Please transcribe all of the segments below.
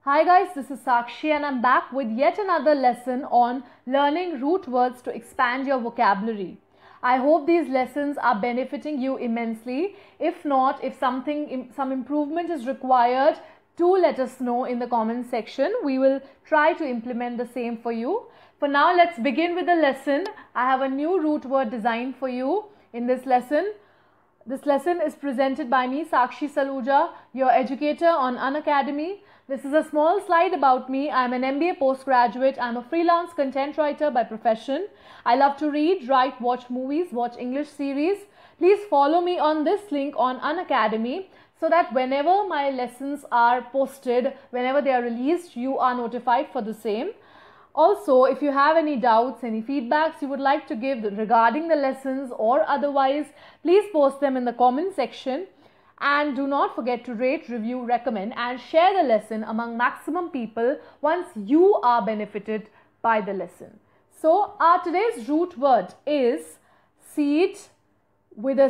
Hi guys, this is Sakshi and I'm back with yet another lesson on learning root words to expand your vocabulary. I hope these lessons are benefiting you immensely. If not, if some improvement is required, do let us know in the comment section. We will try to implement the same for you. For now, let's begin with the lesson. I have a new root word designed for you in this lesson. This lesson is presented by me, Sakshi Saluja, your educator on Unacademy. This is a small slide about me. I'm an MBA postgraduate. I'm a freelance content writer by profession. I love to read, write, watch movies, watch English series. Please follow me on this link on Unacademy so that whenever my lessons are posted, whenever they are released, you are notified for the same. Also, if you have any doubts, any feedbacks you would like to give regarding the lessons or otherwise, please post them in the comment section. And do not forget to rate, review, recommend and share the lesson among maximum people once you are benefited by the lesson. So, our today's root word is Cede with a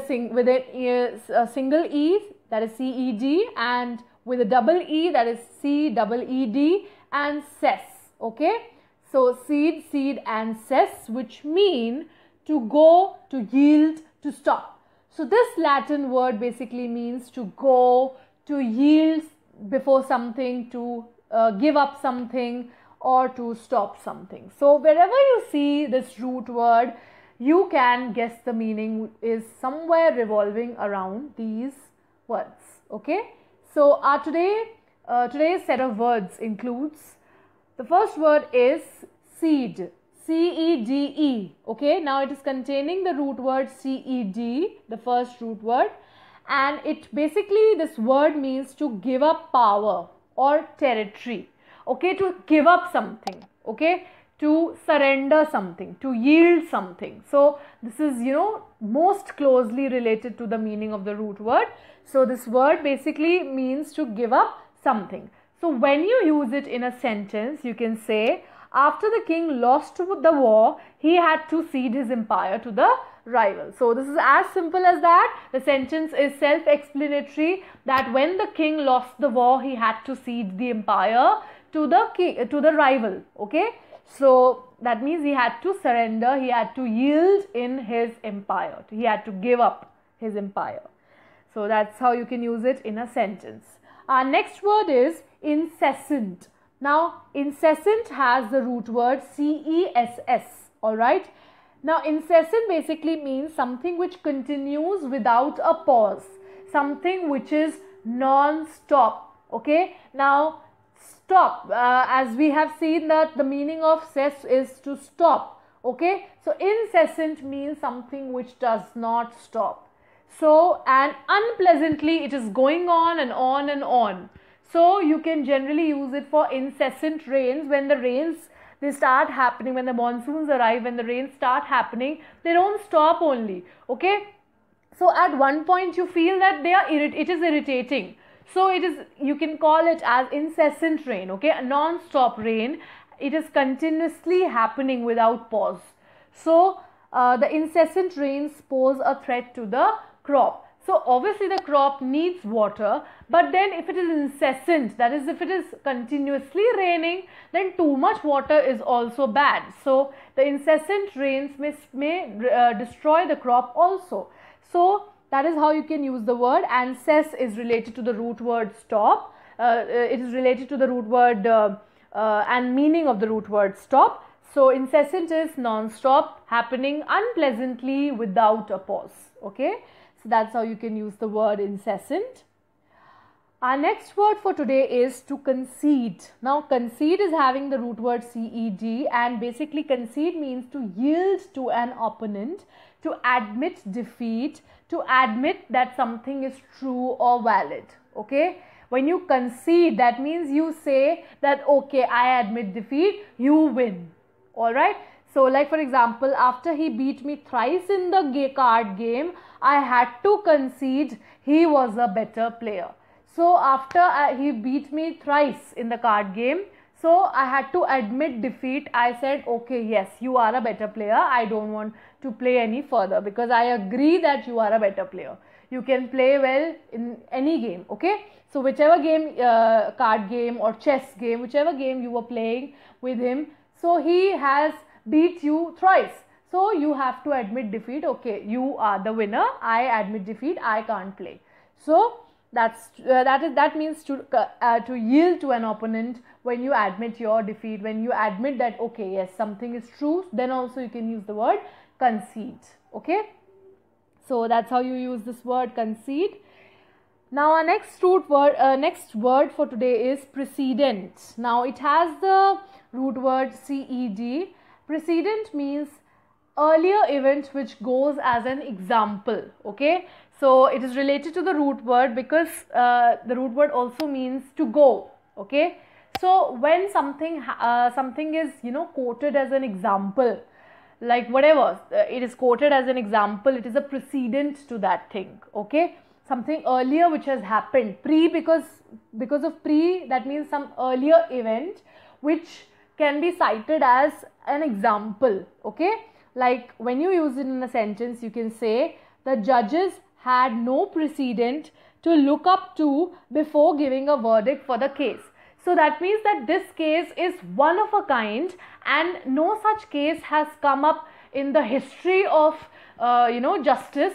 single E, that is C-E-D, and with a double E, that is C-double-E-D, and Cess. Okay? So, Cede and Cess, which mean to go, to yield, to stop. So this Latin word basically means to go, to yield before something, to give up something or to stop something. So wherever you see this root word, you can guess the meaning is somewhere revolving around these words. Okay. So our today's set of words includes, the first word is Cede. C-E-D-E, okay, now it is containing the root word C-E-D, the first root word, and it basically, this word means to give up power or territory, okay, to give up something, okay, to surrender something, to yield something. So this is, most closely related to the meaning of the root word. So this word basically means to give up something. So when you use it in a sentence, you can say, after the king lost the war, he had to cede his empire to the rival. So this is as simple as that. The sentence is self-explanatory that when the king lost the war, he had to cede the empire to the rival. Okay. So that means he had to surrender, he had to yield in his empire. He had to give up his empire. So that's how you can use it in a sentence. Our next word is incessant. Now, incessant has the root word C-E-S-S, alright. Now, incessant basically means something which continues without a pause, something which is non-stop, okay. Now, stop, as we have seen that the meaning of cess is to stop, okay. So, incessant means something which does not stop. So, and unpleasantly, it is going on and on and on. So you can generally use it for incessant rains. When the rains, they start happening, when the monsoons arrive, when the rains start happening, they don't stop only, okay. So at one point you feel that it is irritating. So you can call it as incessant rain, okay, a non-stop rain. It is continuously happening without pause. So the incessant rains pose a threat to the crop. So obviously the crop needs water, but then if it is incessant, that is if it is continuously raining, then too much water is also bad. So the incessant rains may destroy the crop also. So that is how you can use the word, and cess is related to the root word stop. It is related to the root word and meaning of the root word stop. So incessant is non-stop, happening unpleasantly without a pause, okay. So that's how you can use the word incessant. Our next word for today is to concede. Now concede is having the root word C-E-D, and basically concede means to yield to an opponent, to admit defeat, to admit that something is true or valid, okay. When you concede, that means you say that okay, I admit defeat, you win, alright. So like for example, after he beat me thrice in the card game, I had to concede he was a better player. So after he beat me thrice in the card game, so I had to admit defeat. I said, okay, yes, you are a better player. I don't want to play any further because I agree that you are a better player. you can play well in any game, okay? So whichever game, card game or chess game, whichever game you were playing with him, so he has beat you thrice. So you have to admit defeat. Okay, you are the winner. I admit defeat. I can't play. So that means to yield to an opponent when you admit your defeat. When you admit that okay, yes, something is true, then also you can use the word concede. Okay, so that's how you use this word concede. Now our next word for today is precedent. Now it has the root word Ced. Precedent means earlier event which goes as an example. Okay, so it is related to the root word because the root word also means to go. Okay, so when something is quoted as an example, like whatever it is quoted as an example, it is a precedent to that thing. Okay, something earlier which has happened, because of pre, that means some earlier event which can be cited as an example. Okay, like when you use it in a sentence, you can say the judges had no precedent to look up to before giving a verdict for the case. So that means that this case is one of a kind, and no such case has come up in the history of justice,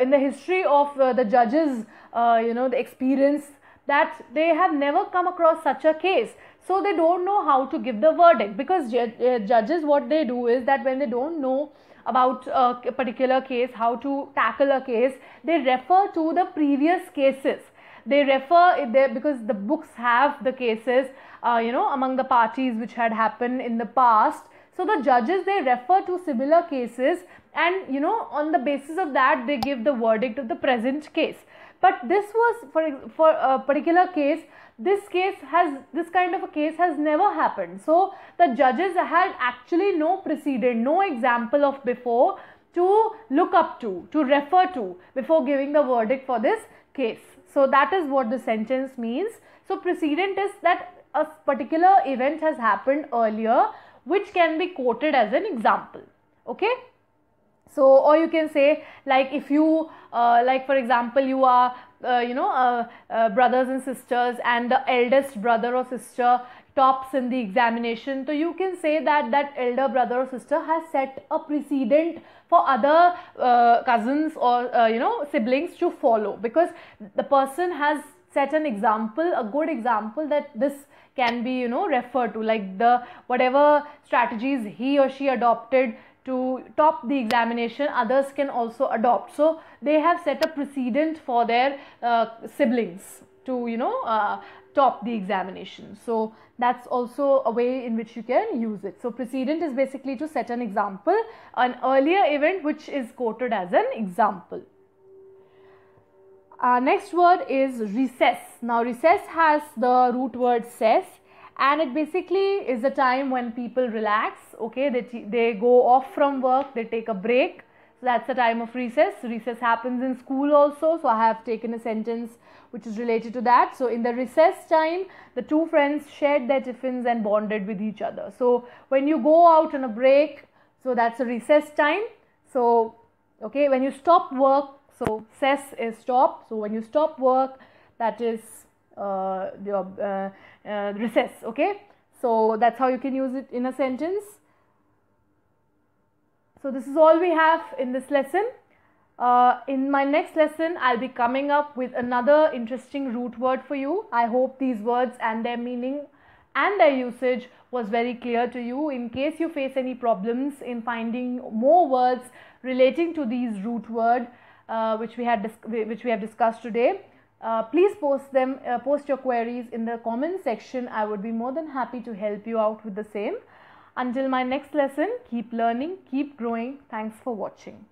in the history of the judges, the experience, that they have never come across such a case. So they don't know how to give the verdict, because judges, what they do is that when they don't know about a particular case, how to tackle a case, they refer to the previous cases. They refer because the books have the cases among the parties which had happened in the past. So the judges, they refer to similar cases, and on the basis of that they give the verdict of the present case. But this was for a particular case, this kind of a case has never happened. So the judges had actually no precedent, no example of before to look up to refer to before giving the verdict for this case. So that is what the sentence means. So precedent is that a particular event has happened earlier which can be quoted as an example. Okay, so or you can say, like if you like for example, you are brothers and sisters, and the eldest brother or sister tops in the examination, so you can say that elder brother or sister has set a precedent for other cousins or siblings to follow, because the person has set an example, a good example, that this can be referred to, like the whatever strategies he or she adopted to top the examination, others can also adopt. So they have set a precedent for their siblings to top the examination. So that's also a way in which you can use it. So precedent is basically to set an example, an earlier event which is quoted as an example. Next word is recess. Now recess has the root word cess, and it basically is a time when people relax. Okay, they go off from work, they take a break. So that's the time of recess. Recess happens in school also. So I have taken a sentence which is related to that. So in the recess time, the two friends shared their tiffins and bonded with each other. So when you go out on a break, so that's a recess time. So okay, when you stop work, so cess is stop. So when you stop work, that is your recess. Okay, so that's how you can use it in a sentence. So this is all we have in this lesson. In my next lesson, I'll be coming up with another interesting root word for you. I hope these words and their meaning and their usage was very clear to you. In case you face any problems in finding more words relating to these root words which we have discussed today, please post your queries in the comment section. I would be more than happy to help you out with the same. Until my next lesson, keep learning, keep growing. Thanks for watching.